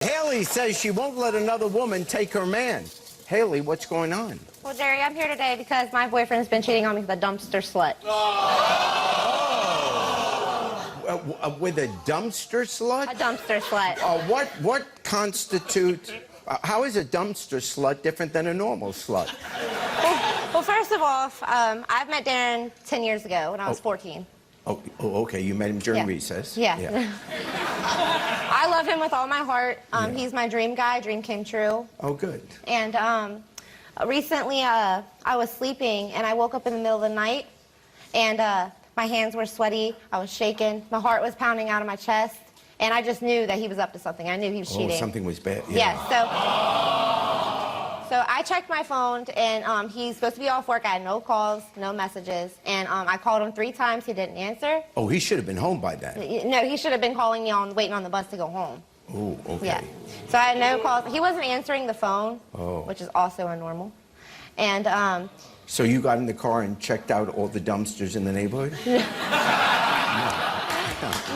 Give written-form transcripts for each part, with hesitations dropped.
Haley says she won't let another woman take her man. Haley, what's going on? Well, Jerry, I'm here today because my boyfriend's been cheating on me with a dumpster slut. With a dumpster slut? A dumpster slut. What constitutes... how is a dumpster slut different than a normal slut? Well, first of all, I've met Darren 10 years ago when I was 14. Oh, okay. You met him during recess. Yeah. I love him with all my heart. He's my dream guy. Dream came true. Oh, good. And recently, I was sleeping, and I woke up in the middle of the night, and my hands were sweaty. I was shaking. My heart was pounding out of my chest, and I just knew that he was up to something. I knew he was cheating. Oh, something was bad. Yeah. So I checked my phone, and he's supposed to be off work. I had no calls, no messages, and I called him 3 times. He didn't answer. Oh, he should have been home by then. No, he should have been calling me waiting on the bus to go home. Oh, okay. Yeah. So I had no calls. He wasn't answering the phone, which is also abnormal. And so you got in the car and checked out all the dumpsters in the neighborhood?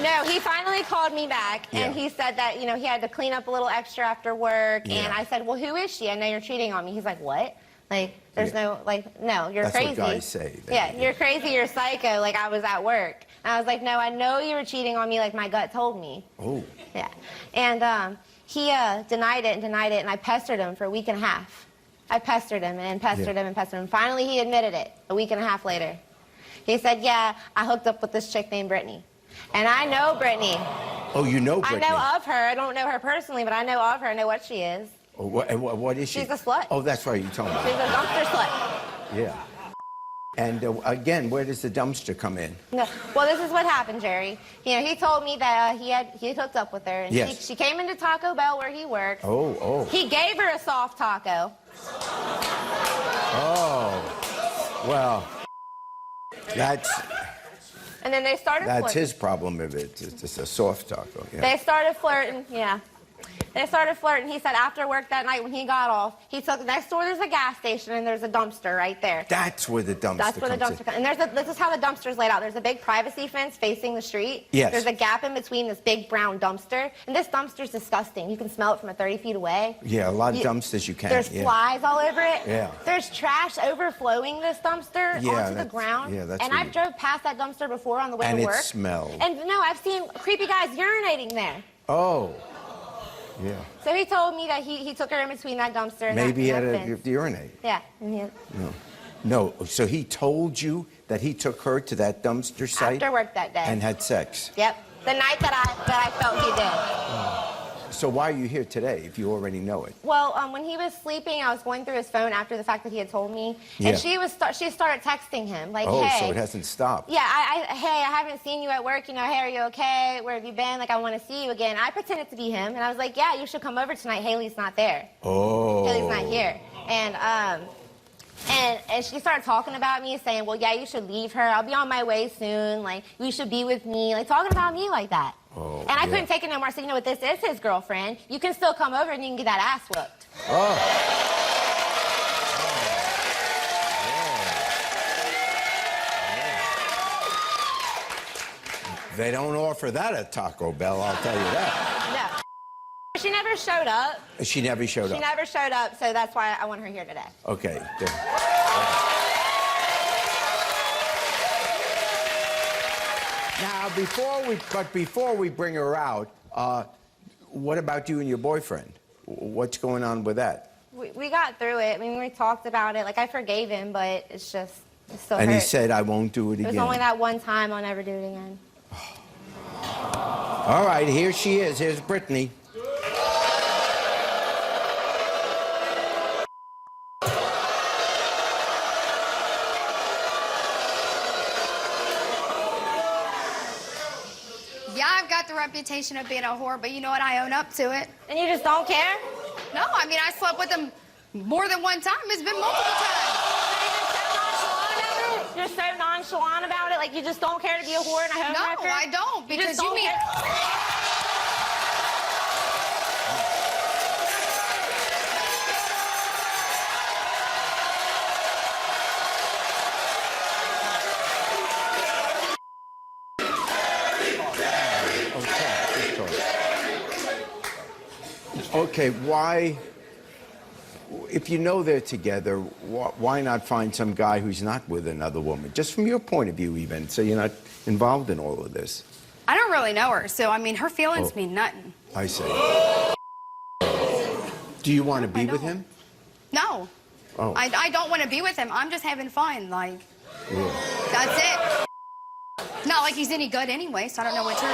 No, he finally called me back, and he said that, you know, he had to clean up a little extra after work, and I said, well, who is she? I know you're cheating on me. He's like, what? Like, there's no, like, no, you're crazy. That's what guys say. You're crazy, you're psycho, like I was at work. And I was like, no, I know you were cheating on me like my gut told me. Oh. Yeah. And he denied it, and I pestered him for a week and a half. I pestered him and pestered him and pestered him. Finally, he admitted it a week and a half later. He said, yeah, I hooked up with this chick named Brittany. And I know Brittany. Oh, you know Brittany? I know of her. I don't know her personally, but I know of her. I know what she is. Oh, what is she? She's a slut. Oh, that's right. You told me. She's a dumpster slut. Yeah. And again, where does the dumpster come in? No. Well, this is what happened, Jerry. You know, he told me that he had hooked up with her, and she came into Taco Bell where he works. Oh. He gave her a soft taco. Oh. Well, that's... And then they started flirting. That's his problem if it's just a soft taco. Yeah. They started flirting, They started flirting. He said after work that night when he got off, he took next door. There's a gas station and there's a dumpster right there. That's where the dumpster comes in. That's where the dumpster comes in. And this is how the dumpster's laid out. There's a big privacy fence facing the street. Yes. There's a gap in between this big brown dumpster. And this dumpster's disgusting. You can smell it from 30 feet away. Yeah, a lot of dumpsters you can. There's flies all over it. Yeah. There's trash overflowing this dumpster onto the ground. Yeah, that's and I've drove past that dumpster before on the way to work. And it smelled. And no, I've seen creepy guys urinating there. Oh. Yeah. So he told me that he took her in between that dumpster and Maybe he had to urinate. Yeah. No. So he told you that he took her to that dumpster site after work that day and had sex. Yep. The night that I felt he did. So why are you here today if you already know it? Well, when he was sleeping, I was going through his phone after the fact that he had told me, and she started texting him like, "Oh, hey." So it hasn't stopped. Yeah, hey, I haven't seen you at work. You know, hey, are you okay? Where have you been? Like, I want to see you again. I pretended to be him, and I was like, yeah, you should come over tonight. Haley's not there. Oh. Haley's not here. And she started talking about me, saying, well, yeah, you should leave her. I'll be on my way soon. Like, you should be with me. Like, talking about me like that. Oh, and I couldn't take it no more. So, you know what, this is his girlfriend. You can still come over and you can get that ass whooped. Oh. They don't offer that at Taco Bell, I'll tell you that. No. She never showed up. She never showed up? She never showed up, so that's why I want her here today. Okay. Now, before we bring her out, what about you and your boyfriend? What's going on with that? We got through it. I mean, we talked about it. Like, I forgave him, but it still And hurt. he said, I won't do it again. It was only that one time. I'll never do it again. All right, here she is. Here's Brittany. Yeah, I've got the reputation of being a whore, but you know what? I own up to it. And you just don't care? No, I mean, I slept with him more than one time. It's been multiple times. You're so nonchalant about it? Like, you just don't care to be a whore and a homewrecker? No, I don't, because you mean... Okay, why, if you know they're together, why not find some guy who's not with another woman? Just from your point of view, even, so you're not involved in all of this. I don't really know her, so I mean, her feelings mean nothing. I see. Do you want to be with him? No. Oh. I don't want to be with him. I'm just having fun, like. Yeah. That's it. Not like he's any good anyway, so I don't know what to.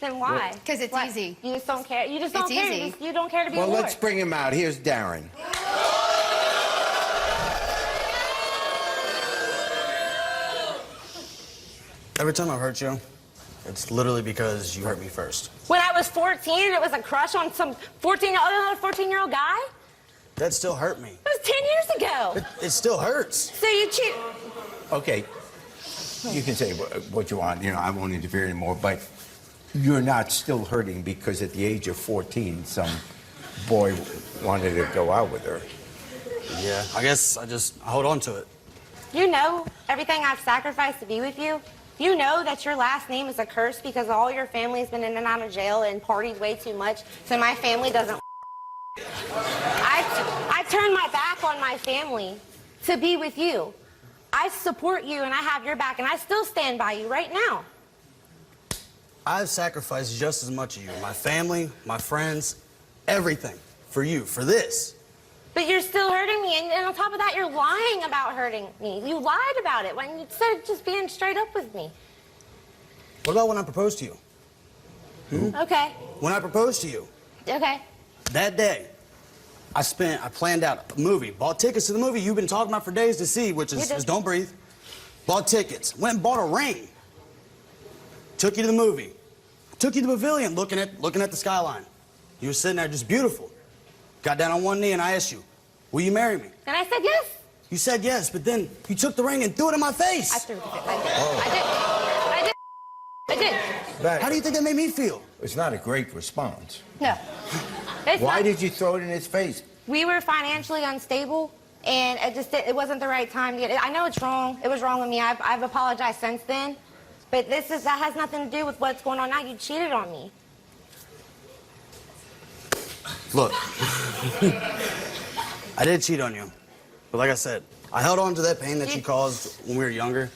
Then why? Because it's easy. You just don't care. You just don't care. Easy. You don't care to be Well, a whore. let's bring him out. Here's Darren. Every time I've hurt you, it's literally because you hurt me first. When I was 14, it was a crush on some 14-year-old guy? That still hurt me. It was 10 years ago. It still hurts. So you cheat. Okay, you can say what you want. You know, I won't interfere anymore, but you're not still hurting because at the age of 14, some boy wanted to go out with her. Yeah, I guess I hold on to it. You know everything I've sacrificed to be with you. You know that your last name is a curse because all your family's been in and out of jail and partied way too much, so my family doesn't. I turned my back on my family to be with you. I support you and I have your back and I still stand by you right now. I've sacrificed just as much of you, my family, my friends, everything for you, for this. But you're still hurting me, and on top of that, you're lying about hurting me. You lied about it when instead of just being straight up with me. What about when I proposed to you? Okay. When I proposed to you, Okay. that day, I planned out a movie, bought tickets to the movie you've been talking about for days to see, which is Don't Breathe. Bought tickets, went and bought a ring. Took you to the movie. Took you to the pavilion, looking at the skyline. You were sitting there just beautiful. Got down on one knee and I asked you, will you marry me? And I said yes. You said yes, but then you took the ring and threw it in my face. I threw it. I did. How do you think that made me feel? It's not a great response. No. Why did you throw it in his face? We were financially unstable, and it wasn't the right time to get it. I know it's wrong. It was wrong with me. I've apologized since then. But that has nothing to do with what's going on now. You cheated on me. Look, I did cheat on you. But like I said, I held on to that pain that you caused when we were younger,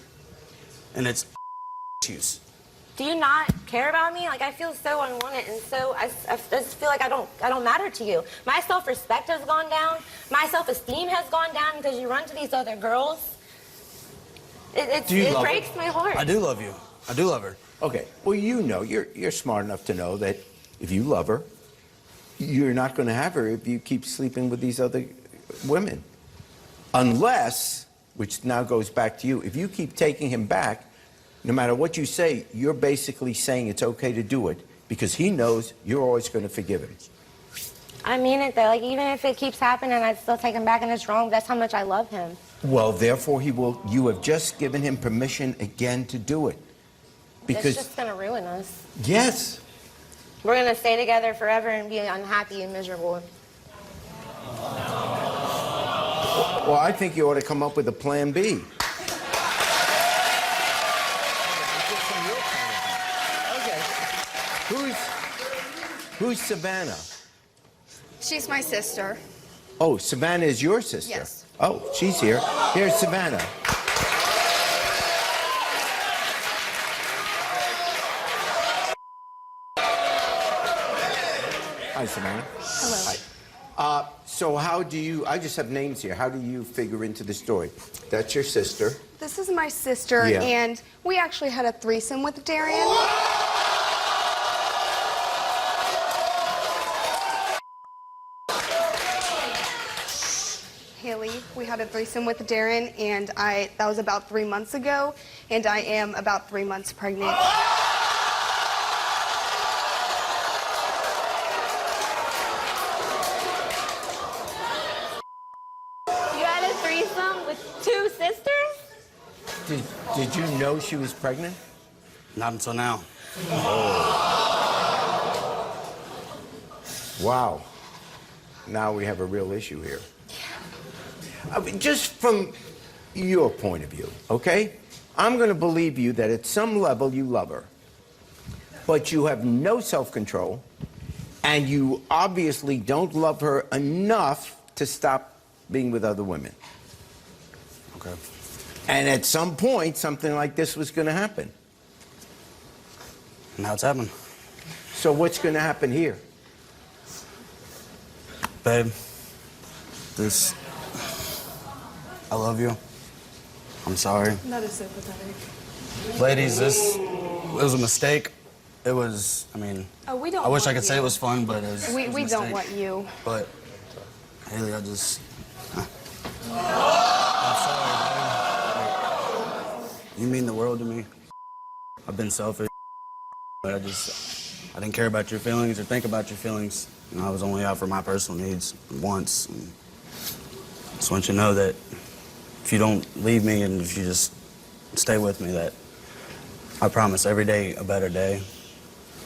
and it's issues. Do you not care about me? Like, I feel so unwanted, and so I just feel like I don't matter to you. My self-respect has gone down. My self-esteem has gone down because you run to these other girls. It breaks my heart. I do love you. I do love her. Okay, well, you know, you're smart enough to know that if you love her, you're not going to have her if you keep sleeping with these other women. Unless, which now goes back to you, if you keep taking him back, no matter what you say, you're basically saying it's okay to do it because he knows you're always going to forgive him. I mean it, though. Like, even if it keeps happening, I'd still take him back, and it's wrong. That's how much I love him. Well, therefore, you have just given him permission again to do it. Because, it's just going to ruin us. yes. We're going to stay together forever and be unhappy and miserable. Well, I think you ought to come up with a plan B. Okay. Who's Savannah? She's my sister. Oh, Savannah is your sister? Yes. Oh, she's here. Here's Savannah. Hi, Savannah. Hello. Hi. So how do you, I just have names here. How do you figure into the story? That's your sister. This is my sister, Yeah. and we actually had a threesome with Darren. Haley, we had a threesome with Darren, and that was about 3 months ago, and I am about 3 months pregnant. You had a threesome with two sisters? Did you know she was pregnant? Not until now. Wow. Now we have a real issue here. I mean, just from your point of view, okay? I'm going to believe you that at some level you love her. but you have no self-control, and you obviously don't love her enough to stop being with other women. Okay. And at some point, something like this was going to happen. Now it's happening. So what's going to happen here? Babe, I love you. I'm sorry. That is so pathetic. Ladies, it was a mistake. It was, I mean, Oh, we don't I wish I want could say you. it was fun, but it was We a don't mistake. want you. But, Haley, I'm sorry, babe. You mean the world to me. I've been selfish, but I didn't care about your feelings or think about your feelings. You know, I was only out for my personal needs once. And I just want you to know that if you don't leave me and if you just stay with me, that I promise every day a better day,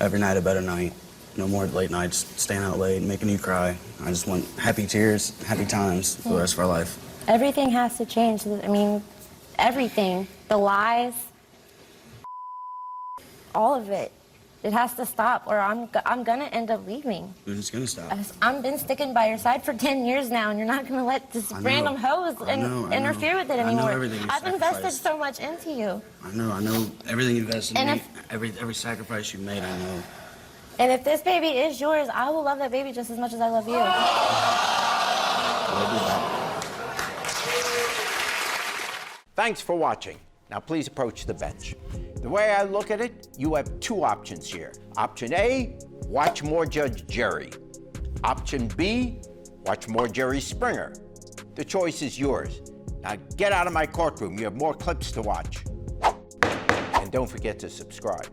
every night a better night. No more late nights, staying out late, making you cry. I just want happy tears, happy times for the rest of our life. Everything has to change. I mean, everything. The lies, all of it. It has to stop, or I'm gonna end up leaving. And it's gonna stop. I've been sticking by your side for 10 years now, and you're not gonna let this random hose interfere with it anymore. I know everything you I've invested sacrificed. so much into you. I know everything you invested in And me, every sacrifice you made, I know. And if this baby is yours, I will love that baby just as much as I love you. Thanks for watching. Now please approach the bench. The way I look at it, you have two options here. Option A, watch more Judge Jerry. Option B, watch more Jerry Springer. The choice is yours. Now get out of my courtroom. You have more clips to watch. And don't forget to subscribe.